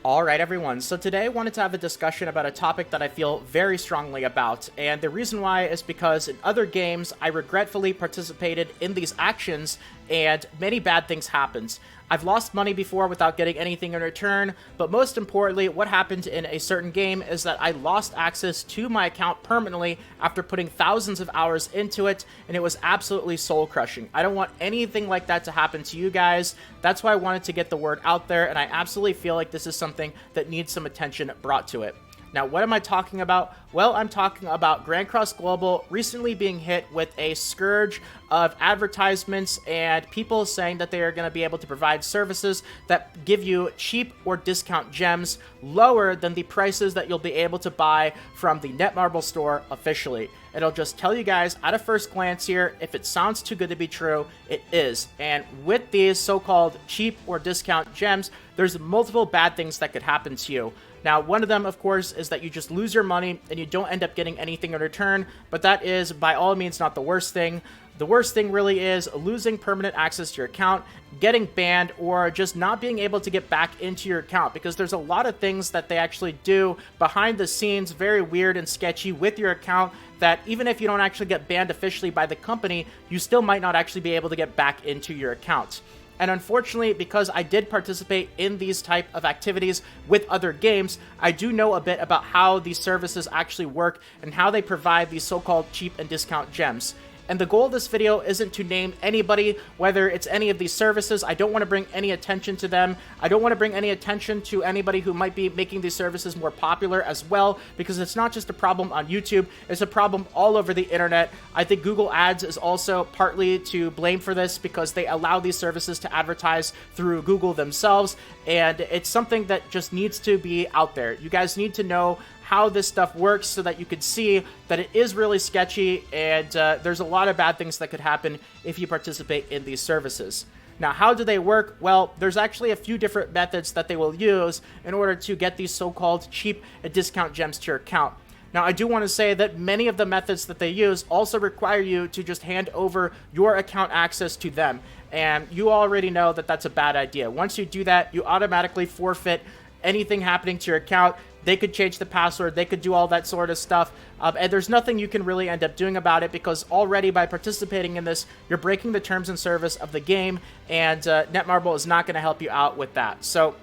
Alright everyone, so today I wanted to have a discussion about a topic that I feel very strongly about, and the reason why is because in other games I regretfully participated in these actions and many bad things happened. I've lost money before without getting anything in return, but most importantly, what happened in a certain game is that I lost access to my account permanently after putting thousands of hours into it, and it was absolutely soul-crushing. I don't want anything like that to happen to you guys. That's why I wanted to get the word out there, and I absolutely feel like this is something that needs some attention brought to it. Now, what am I talking about? Well, I'm talking about Grand Cross Global recently being hit with a scourge of advertisements and people saying that they are going to be able to provide services that give you cheap or discount gems lower than the prices that you'll be able to buy from the Netmarble store officially. It'll just tell you guys at a first glance here, if it sounds too good to be true, it is. And with these so-called cheap or discount gems, there's multiple bad things that could happen to you. Now, one of them, of course, is that you just lose your money and you don't end up getting anything in return, but that is, by all means, not the worst thing. The worst thing really is losing permanent access to your account, getting banned, or just not being able to get back into your account, because there's a lot of things that they actually do behind the scenes, very weird and sketchy with your account, that even if you don't actually get banned officially by the company, you still might not actually be able to get back into your account. And unfortunately, because I did participate in these type of activities with other games, I do know a bit about how these services actually work and how they provide these so-called cheap and discount gems. And the goal of this video isn't to name anybody, whether it's any of these services. I don't want to bring any attention to them. I don't want to bring any attention to anybody who might be making these services more popular as well, because it's not just a problem on YouTube, it's a problem all over the internet. I think Google Ads is also partly to blame for this, because they allow these services to advertise through Google themselves, and it's something that just needs to be out there. You guys need to know how this stuff works so that you could see that it is really sketchy, and there's a lot of bad things that could happen if you participate in these services. Now, how do they work? Well, there's actually a few different methods that they will use in order to get these so-called cheap and discount gems to your account. Now, I do want to say that many of the methods that they use also require you to just hand over your account access to them, and you already know that that's a bad idea. Once you do that, you automatically forfeit anything happening to your account. They could change the password, they could do all that sort of stuff, and there's nothing you can really end up doing about it, because already by participating in this, you're breaking the terms and service of the game, and Netmarble is not going to help you out with that. So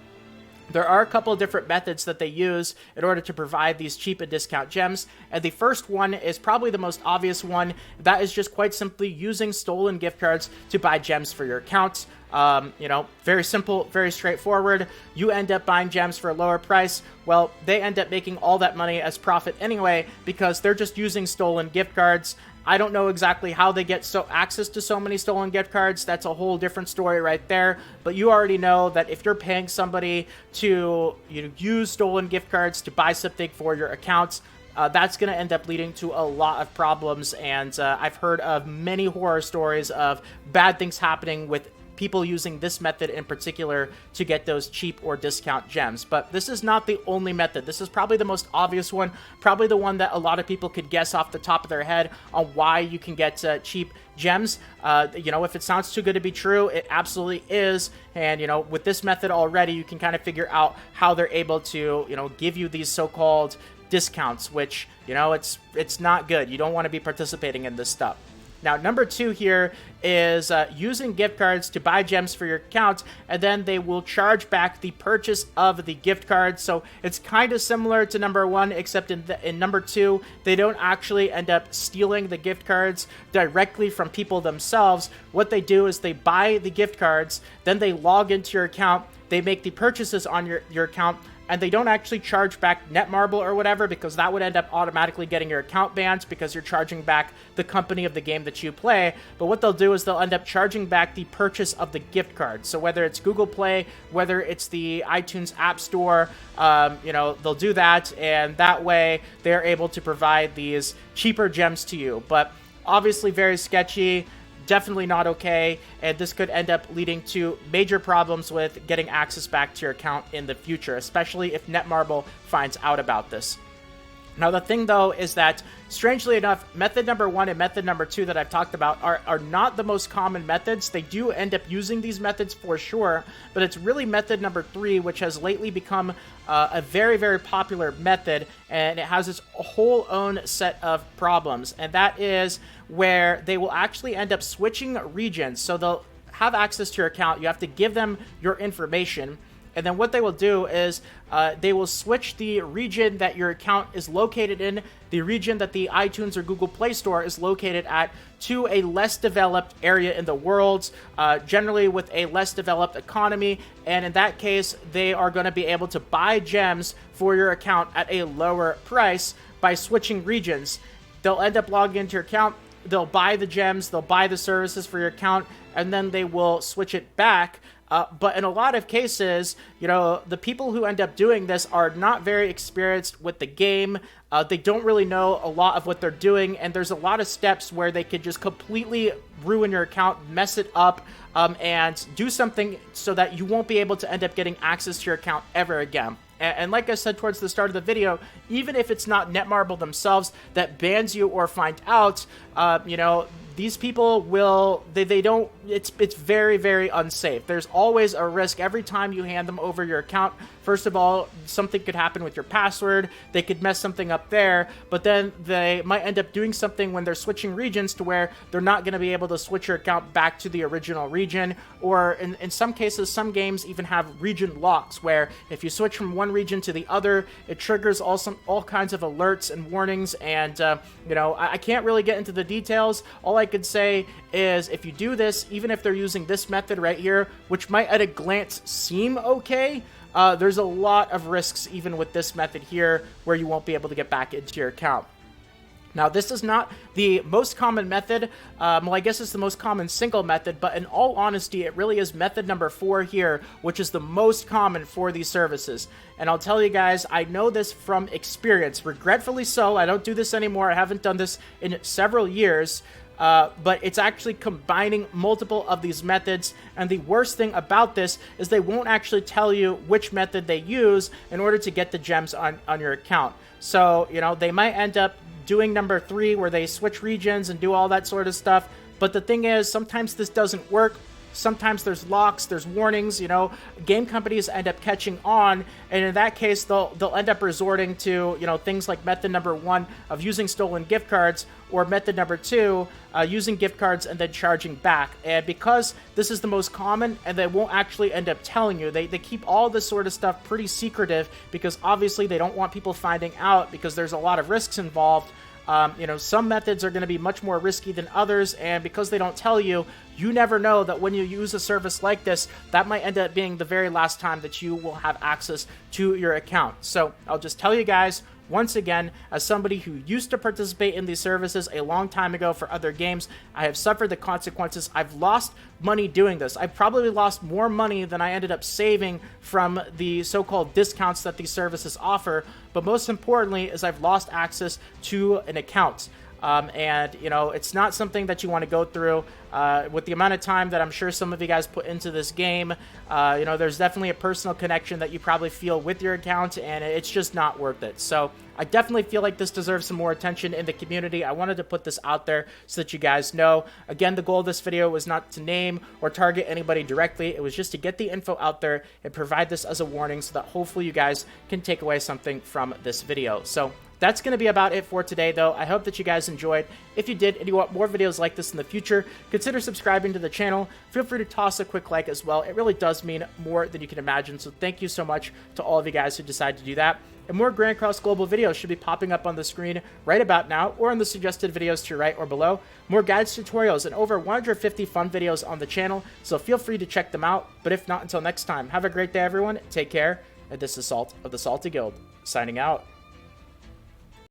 there are a couple of different methods that they use in order to provide these cheap and discount gems, and the first one is probably the most obvious one. That is just quite simply using stolen gift cards to buy gems for your account. Very simple, very straightforward. You end up buying gems for a lower price. Well, they end up making all that money as profit anyway, because they're just using stolen gift cards. I don't know exactly how they get access to so many stolen gift cards. That's a whole different story right there. But you already know that if you're paying somebody to use stolen gift cards to buy something for your accounts, that's going to end up leading to a lot of problems. And I've heard of many horror stories of bad things happening with people using this method in particular to get those cheap or discount gems. But this is not the only method. This is probably the most obvious one, probably the one that a lot of people could guess off the top of their head on why you can get cheap gems. If it sounds too good to be true, it absolutely is. And, with this method already, you can kind of figure out how they're able to, give you these so-called discounts, which, it's not good. You don't want to be participating in this stuff. Now, number two here is using gift cards to buy gems for your account, and then they will charge back the purchase of the gift card. So it's kind of similar to number one, except in number two, they don't actually end up stealing the gift cards directly from people themselves. What they do is they buy the gift cards, then they log into your account, they make the purchases on your account, and they don't actually charge back Netmarble or whatever, because that would end up automatically getting your account banned, because you're charging back the company of the game that you play. But what they'll do is they'll end up charging back the purchase of the gift card. So whether it's Google Play, whether it's the iTunes App Store, they'll do that, and that way they're able to provide these cheaper gems to you. But obviously very sketchy. Definitely not okay, and this could end up leading to major problems with getting access back to your account in the future, especially if Netmarble finds out about this. Now, the thing, though, is that, strangely enough, method number 1 and method number 2 that I've talked about are not the most common methods. They do end up using these methods for sure, but it's really method number 3, which has lately become a very, very popular method, and it has its whole own set of problems, and that is where they will actually end up switching regions. So they'll have access to your account. You have to give them your information. And then what they will do is they will switch the region that your account is located in, the region that the iTunes or Google Play Store is located at, to a less developed area in the world, generally with a less developed economy. And in that case, they are going to be able to buy gems for your account at a lower price by switching regions. They'll end up logging into your account, they'll buy the gems, they'll buy the services for your account, and then they will switch it back. But in a lot of cases, you know, the people who end up doing this are not very experienced with the game. They don't really know a lot of what they're doing, and there's a lot of steps where they could just completely ruin your account, mess it up, and do something so that you won't be able to end up getting access to your account ever again. And like I said towards the start of the video, even if it's not Netmarble themselves that bans you or find out, you know, these people will, they don't, it's very, very unsafe. There's always a risk every time you hand them over your account. First of all, something could happen with your password. They could mess something up there, but then they might end up doing something when they're switching regions to where they're not going to be able to switch your account back to the original region. Or in some cases, some games even have region locks where if you switch from one region to the other, it triggers all kinds of alerts and warnings. And, you know, I can't really get into the details. All I could say is if you do this, even if they're using this method right here, which might at a glance seem okay, there's a lot of risks even with this method here where you won't be able to get back into your account. Now, this is not the most common method. Well, I guess it's the most common single method, but in all honesty, it really is method number 4 here, which is the most common for these services. And I'll tell you guys, I know this from experience. Regretfully so, I don't do this anymore. I haven't done this in several years. But it's actually combining multiple of these methods, and the worst thing about this is they won't actually tell you which method they use in order to get the gems on your account. So, you know, they might end up doing number 3 where they switch regions and do all that sort of stuff, but the thing is, sometimes this doesn't work. Sometimes there's locks, there's warnings, you know, game companies end up catching on, and in that case, they'll end up resorting to, you know, things like method number 1 of using stolen gift cards, or method number 2, using gift cards and then charging back. And because this is the most common, and they won't actually end up telling you, they keep all this sort of stuff pretty secretive, because obviously they don't want people finding out, because there's a lot of risks involved. You know, some methods are going to be much more risky than others, and because they don't tell you, you never know that when you use a service like this, that might end up being the very last time that you will have access to your account. So I'll just tell you guys, once again, as somebody who used to participate in these services a long time ago for other games, I have suffered the consequences. I've lost money doing this. I've probably lost more money than I ended up saving from the so-called discounts that these services offer, but most importantly is I've lost access to an account. And, you know, it's not something that you want to go through. With the amount of time that I'm sure some of you guys put into this game, you know, there's definitely a personal connection that you probably feel with your account, and it's just not worth it. So I definitely feel like this deserves some more attention in the community. I wanted to put this out there so that you guys know. Again, the goal of this video was not to name or target anybody directly. It was just to get the info out there and provide this as a warning so that hopefully you guys can take away something from this video. So that's going to be about it for today, though. I hope that you guys enjoyed. If you did and you want more videos like this in the future, consider subscribing to the channel. Feel free to toss a quick like as well. It really does mean more than you can imagine, so thank you so much to all of you guys who decided to do that. And more Grand Cross Global videos should be popping up on the screen right about now, or in the suggested videos to your right or below. More guides, tutorials, and over 150 fun videos on the channel, so feel free to check them out. But if not, until next time, have a great day, everyone. Take care, and this is Salt of the Salty Guild, signing out.